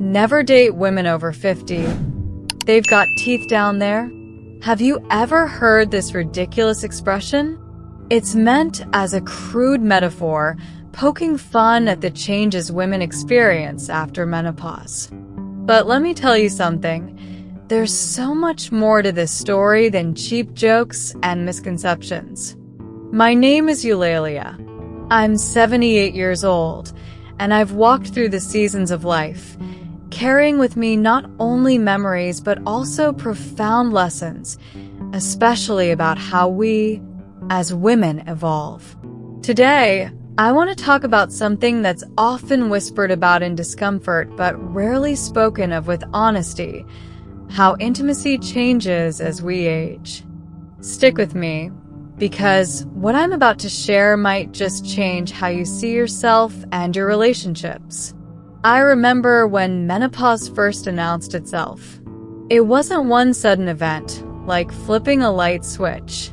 Never date women over 50. They've got teeth down there. Have you ever heard this ridiculous expression? It's meant as a crude metaphor, poking fun at the changes women experience after menopause. But let me tell you something. There's so much more to this story than cheap jokes and misconceptions. My name is Eulalia. I'm 78 years old, and I've walked through the seasons of life, carrying with me not only memories but also profound lessons, especially about how we, as women, evolve. Today, I want to talk about something that's often whispered about in discomfort but rarely spoken of with honesty: how intimacy changes as we age. Stick with me, because what I'm about to share might just change how you see yourself and your relationships. I remember when menopause first announced itself. It wasn't one sudden event, like flipping a light switch.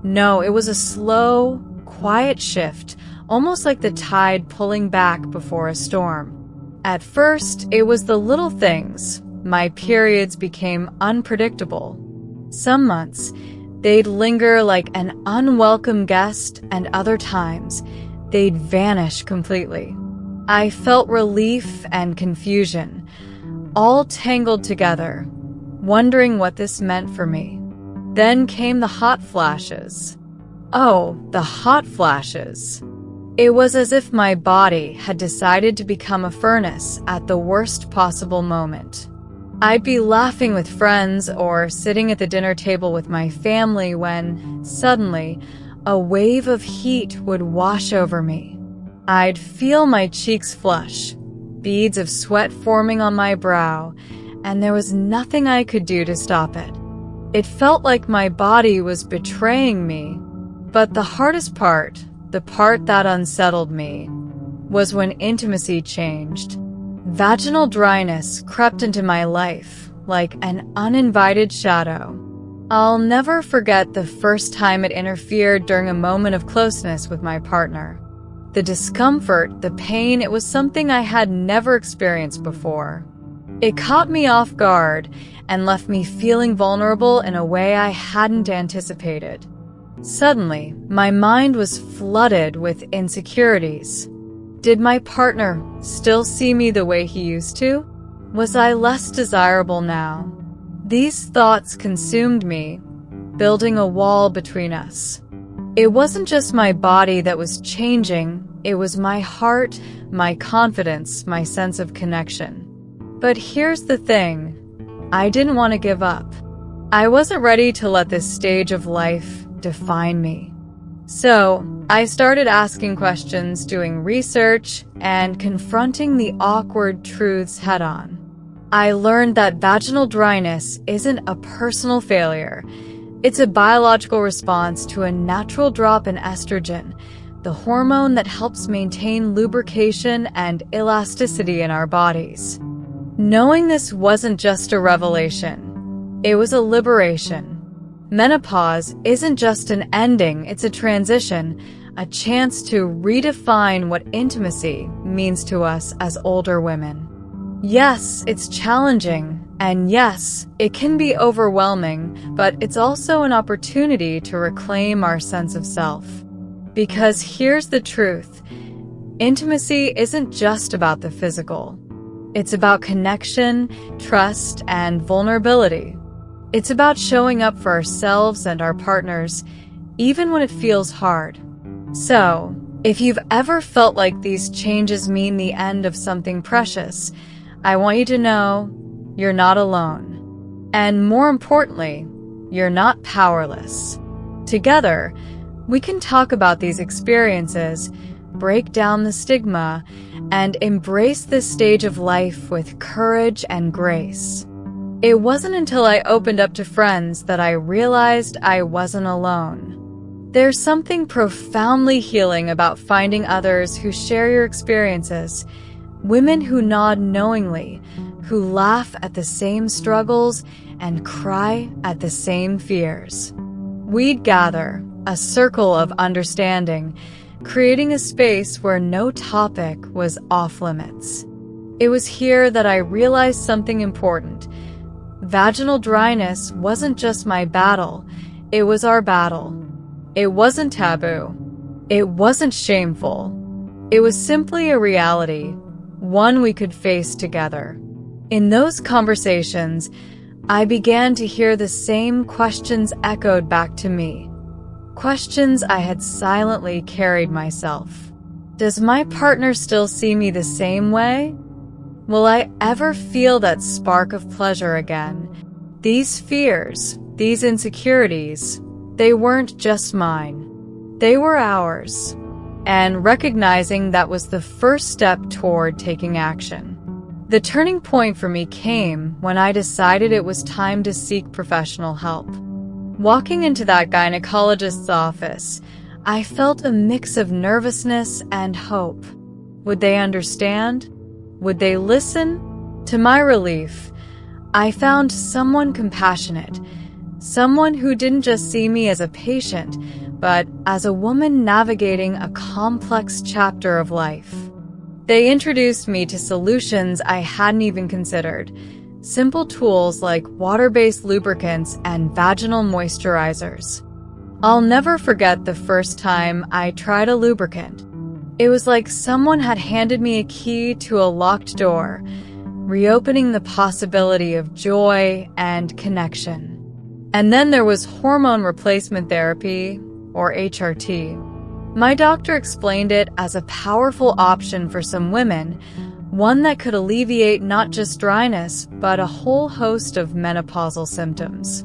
No, it was a slow, quiet shift, almost like the tide pulling back before a storm. At first, it was the little things. My periods became unpredictable. Some months, they'd linger like an unwelcome guest, and other times, they'd vanish completely. I felt relief and confusion, all tangled together, wondering what this meant for me. Then came the hot flashes. Oh, the hot flashes. It was as if my body had decided to become a furnace at the worst possible moment. I'd be laughing with friends or sitting at the dinner table with my family when, suddenly, a wave of heat would wash over me. I'd feel my cheeks flush, beads of sweat forming on my brow, and there was nothing I could do to stop it. It felt like my body was betraying me. But the hardest part, the part that unsettled me, was when intimacy changed. Vaginal dryness crept into my life like an uninvited shadow. I'll never forget the first time it interfered during a moment of closeness with my partner. The discomfort, the pain, it was something I had never experienced before. It caught me off guard and left me feeling vulnerable in a way I hadn't anticipated. Suddenly, my mind was flooded with insecurities. Did my partner still see me the way he used to? Was I less desirable now? These thoughts consumed me, building a wall between us. It wasn't just my body that was changing, it was my heart, my confidence, my sense of connection. But here's the thing, I didn't want to give up. I wasn't ready to let this stage of life define me. So, I started asking questions, doing research, and confronting the awkward truths head-on. I learned that vaginal dryness isn't a personal failure. It's a biological response to a natural drop in estrogen, the hormone that helps maintain lubrication and elasticity in our bodies. Knowing this wasn't just a revelation. It was a liberation. Menopause isn't just an ending, it's a transition, a chance to redefine what intimacy means to us as older women. Yes, it's challenging, and yes, it can be overwhelming, but it's also an opportunity to reclaim our sense of self. Because here's the truth, intimacy isn't just about the physical. It's about connection, trust, and vulnerability. It's about showing up for ourselves and our partners, even when it feels hard. So, if you've ever felt like these changes mean the end of something precious, I want you to know you're not alone. And more importantly, you're not powerless. Together, we can talk about these experiences, break down the stigma, and embrace this stage of life with courage and grace. It wasn't until I opened up to friends that I realized I wasn't alone. There's something profoundly healing about finding others who share your experiences, women who nod knowingly, who laugh at the same struggles and cry at the same fears. We'd gather, a circle of understanding, creating a space where no topic was off limits. It was here that I realized something important. Vaginal dryness wasn't just my battle, it was our battle. It wasn't taboo. It wasn't shameful. It was simply a reality, one we could face together. In those conversations, I began to hear the same questions echoed back to me. Questions I had silently carried myself. Does my partner still see me the same way? Will I ever feel that spark of pleasure again? These fears, these insecurities, they weren't just mine. They were ours. And recognizing that was the first step toward taking action. The turning point for me came when I decided it was time to seek professional help. Walking into that gynecologist's office, I felt a mix of nervousness and hope. Would they understand? Would they listen? To my relief, I found someone compassionate, someone who didn't just see me as a patient, but as a woman navigating a complex chapter of life. They introduced me to solutions I hadn't even considered. Simple tools like water-based lubricants and vaginal moisturizers. I'll never forget the first time I tried a lubricant. It was like someone had handed me a key to a locked door, reopening the possibility of joy and connection. And then there was hormone replacement therapy, or HRT. My doctor explained it as a powerful option for some women, one that could alleviate not just dryness, but a whole host of menopausal symptoms.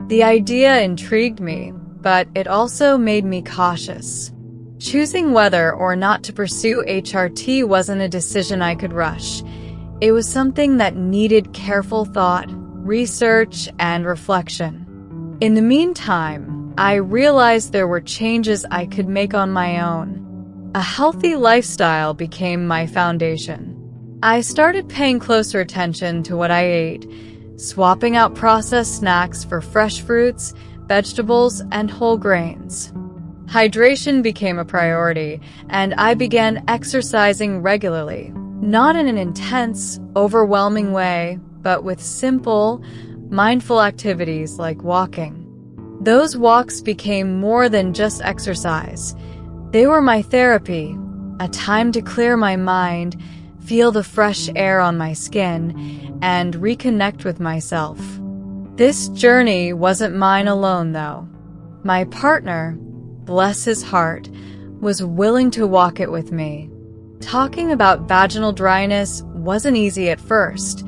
The idea intrigued me, but it also made me cautious. Choosing whether or not to pursue HRT wasn't a decision I could rush. It was something that needed careful thought, research, and reflection. In the meantime, I realized there were changes I could make on my own. A healthy lifestyle became my foundation. I started paying closer attention to what I ate, swapping out processed snacks for fresh fruits, vegetables, and whole grains. Hydration became a priority, and I began exercising regularly, not in an intense, overwhelming way, but with simple, mindful activities like walking. Those walks became more than just exercise. They were my therapy, a time to clear my mind, feel the fresh air on my skin, and reconnect with myself. This journey wasn't mine alone, though. My partner, bless his heart, was willing to walk it with me. Talking about vaginal dryness wasn't easy at first.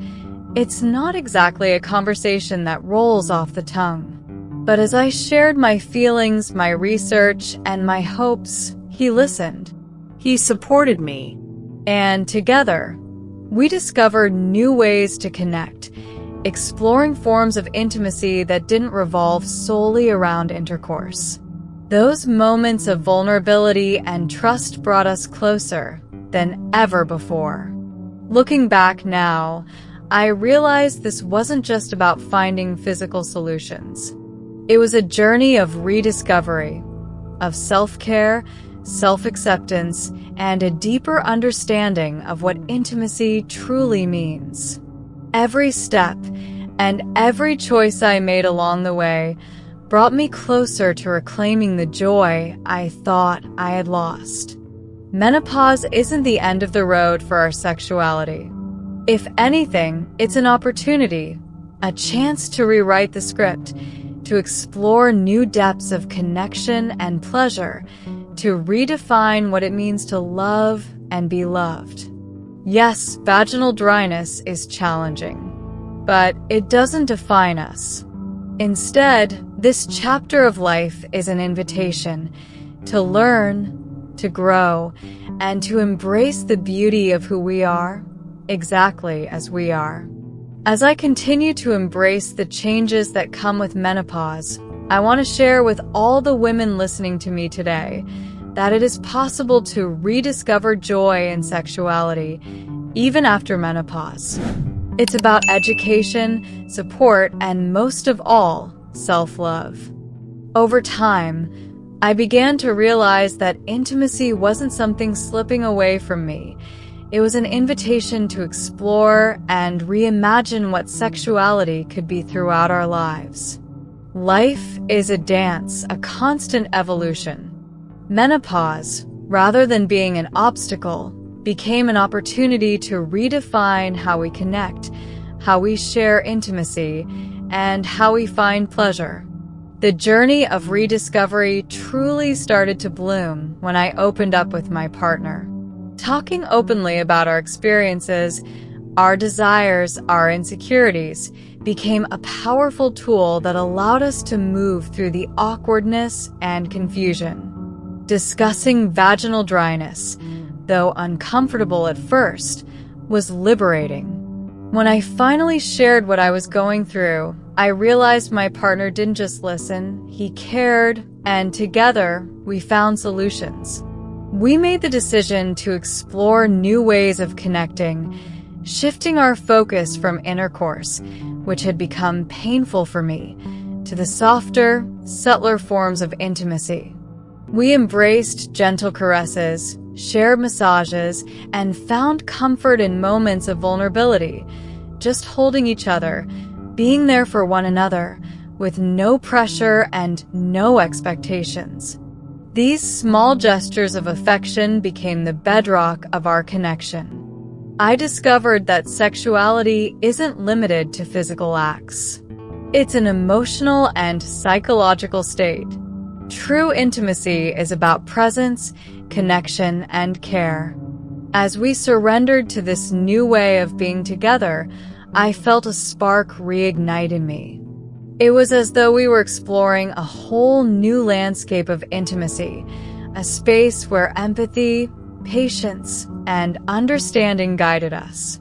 It's not exactly a conversation that rolls off the tongue. But as I shared my feelings, my research, and my hopes, he listened. He supported me. And together, we discovered new ways to connect, exploring forms of intimacy that didn't revolve solely around intercourse. Those moments of vulnerability and trust brought us closer than ever before. Looking back now, I realized this wasn't just about finding physical solutions. It was a journey of rediscovery, of self-care, self-acceptance, and a deeper understanding of what intimacy truly means. Every step and every choice I made along the way brought me closer to reclaiming the joy I thought I had lost. Menopause isn't the end of the road for our sexuality. If anything, it's an opportunity, a chance to rewrite the script, to explore new depths of connection and pleasure, to redefine what it means to love and be loved. Yes, vaginal dryness is challenging, but it doesn't define us. Instead, this chapter of life is an invitation to learn, to grow, and to embrace the beauty of who we are, exactly as we are. As I continue to embrace the changes that come with menopause, I want to share with all the women listening to me today that it is possible to rediscover joy in sexuality, even after menopause. It's about education, support, and most of all, self-love. Over time, I began to realize that intimacy wasn't something slipping away from me. It was an invitation to explore and reimagine what sexuality could be throughout our lives. Life is a dance, a constant evolution. Menopause, rather than being an obstacle, became an opportunity to redefine how we connect, how we share intimacy, and how we find pleasure. The journey of rediscovery truly started to bloom when I opened up with my partner. Talking openly about our experiences, our desires, our insecurities became a powerful tool that allowed us to move through the awkwardness and confusion. Discussing vaginal dryness, though uncomfortable at first, was liberating. When I finally shared what I was going through, I realized my partner didn't just listen, he cared, and together we found solutions. We made the decision to explore new ways of connecting, shifting our focus from intercourse, which had become painful for me, to the softer, subtler forms of intimacy. We embraced gentle caresses, shared massages, and found comfort in moments of vulnerability, just holding each other, being there for one another, with no pressure and no expectations. These small gestures of affection became the bedrock of our connection. I discovered that sexuality isn't limited to physical acts. It's an emotional and psychological state. True intimacy is about presence, connection, and care. As we surrendered to this new way of being together, I felt a spark reignite in me. It was as though we were exploring a whole new landscape of intimacy, a space where empathy, patience, and understanding guided us.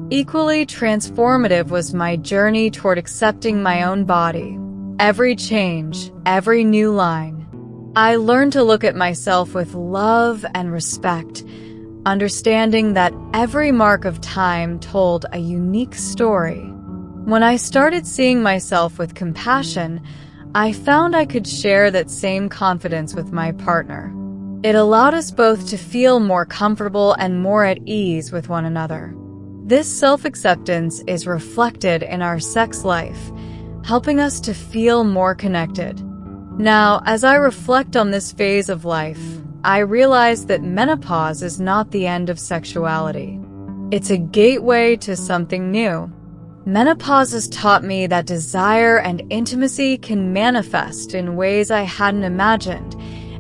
Equally transformative was my journey toward accepting my own body. Every change, every new line. I learned to look at myself with love and respect, understanding that every mark of time told a unique story. When I started seeing myself with compassion, I found I could share that same confidence with my partner. It allowed us both to feel more comfortable and more at ease with one another. This self-acceptance is reflected in our sex life, helping us to feel more connected. Now, as I reflect on this phase of life, I realize that menopause is not the end of sexuality. It's a gateway to something new. Menopause has taught me that desire and intimacy can manifest in ways I hadn't imagined,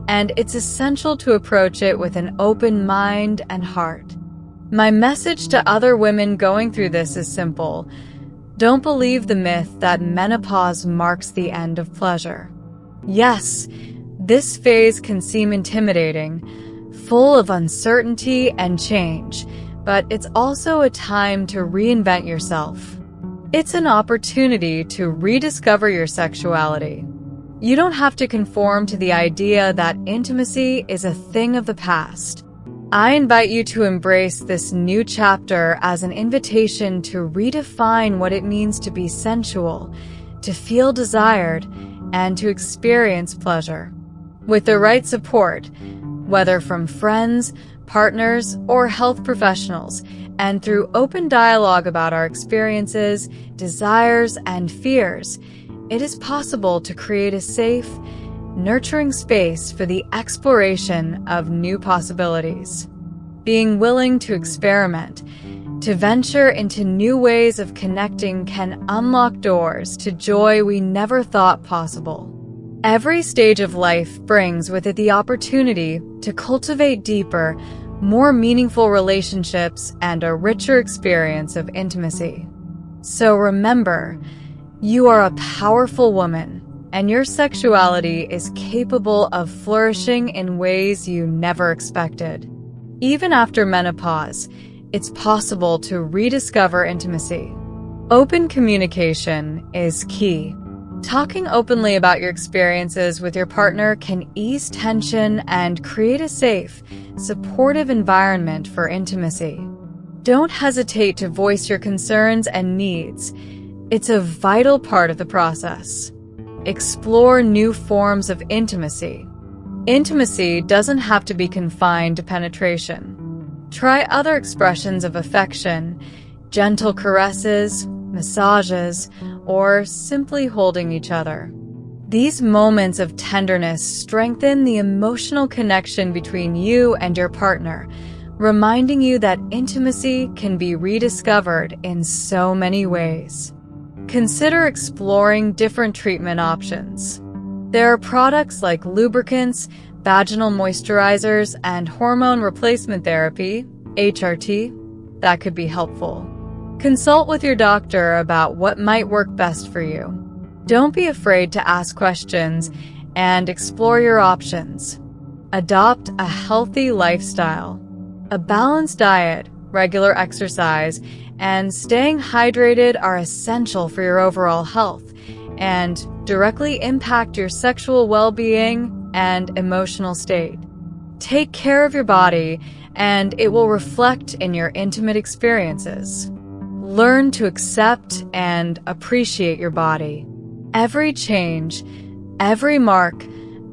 and it's essential to approach it with an open mind and heart. My message to other women going through this is simple. Don't believe the myth that menopause marks the end of pleasure. Yes, this phase can seem intimidating, full of uncertainty and change, but it's also a time to reinvent yourself. It's an opportunity to rediscover your sexuality. You don't have to conform to the idea that intimacy is a thing of the past. I invite you to embrace this new chapter as an invitation to redefine what it means to be sensual, to feel desired, and to experience pleasure. With the right support, whether from friends, partners, or health professionals, and through open dialogue about our experiences, desires, and fears, it is possible to create a safe, nurturing space for the exploration of new possibilities. Being willing to experiment, to venture into new ways of connecting can unlock doors to joy we never thought possible. Every stage of life brings with it the opportunity to cultivate deeper, more meaningful relationships and a richer experience of intimacy. So remember, you are a powerful woman, and your sexuality is capable of flourishing in ways you never expected. Even after menopause, it's possible to rediscover intimacy. Open communication is key. Talking openly about your experiences with your partner can ease tension and create a safe, supportive environment for intimacy. Don't hesitate to voice your concerns and needs. It's a vital part of the process. Explore new forms of intimacy. Intimacy doesn't have to be confined to penetration. Try other expressions of affection, gentle caresses, massages, or simply holding each other. These moments of tenderness strengthen the emotional connection between you and your partner, reminding you that intimacy can be rediscovered in so many ways. Consider exploring different treatment options. There are products like lubricants, vaginal moisturizers, and hormone replacement therapy, HRT, that could be helpful. Consult with your doctor about what might work best for you. Don't be afraid to ask questions and explore your options. Adopt a healthy lifestyle. A balanced diet, regular exercise, and staying hydrated are essential for your overall health and directly impact your sexual well-being and emotional state. Take care of your body, and it will reflect in your intimate experiences. Learn to accept and appreciate your body. Every change, every mark,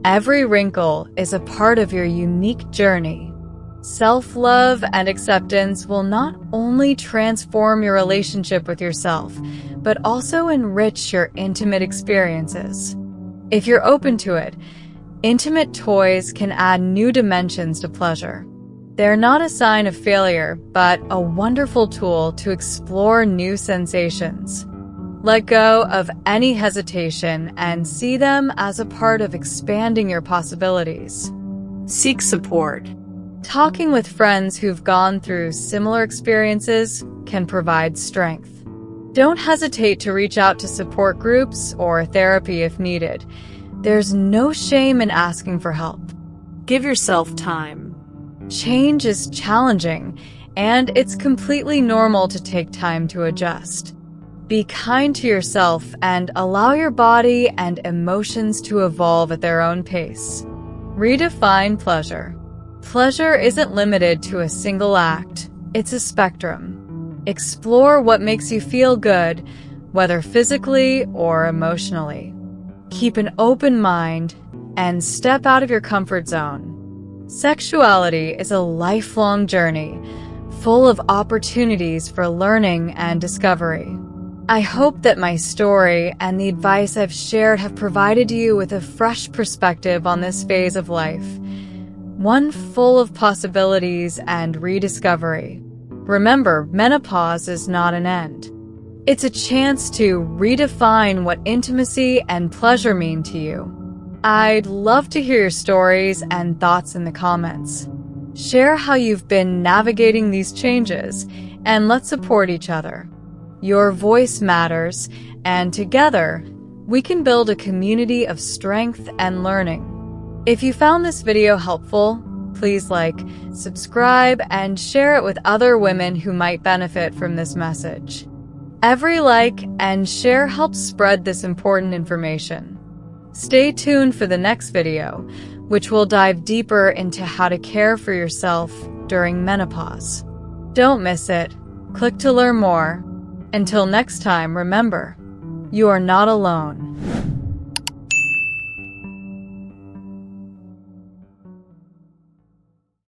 every wrinkle is a part of your unique journey. Self-love and acceptance will not only transform your relationship with yourself, but also enrich your intimate experiences. If you're open to it, intimate toys can add new dimensions to pleasure. They're not a sign of failure, but a wonderful tool to explore new sensations. Let go of any hesitation and see them as a part of expanding your possibilities. Seek support. Talking with friends who've gone through similar experiences can provide strength. Don't hesitate to reach out to support groups or therapy if needed. There's no shame in asking for help. Give yourself time. Change is challenging, and it's completely normal to take time to adjust. Be kind to yourself and allow your body and emotions to evolve at their own pace. Redefine pleasure. Pleasure isn't limited to a single act. It's a spectrum. Explore what makes you feel good, whether physically or emotionally. Keep an open mind and step out of your comfort zone. Sexuality is a lifelong journey, full of opportunities for learning and discovery. I hope that my story and the advice I've shared have provided you with a fresh perspective on this phase of life, one full of possibilities and rediscovery. Remember, menopause is not an end. It's a chance to redefine what intimacy and pleasure mean to you. I'd love to hear your stories and thoughts in the comments. Share how you've been navigating these changes, and let's support each other. Your voice matters, and together, we can build a community of strength and learning. If you found this video helpful, please like, subscribe, and share it with other women who might benefit from this message. Every like and share helps spread this important information. Stay tuned for the next video, which will dive deeper into how to care for yourself during menopause. Don't miss it. Click to learn more. Until next time, remember, you are not alone.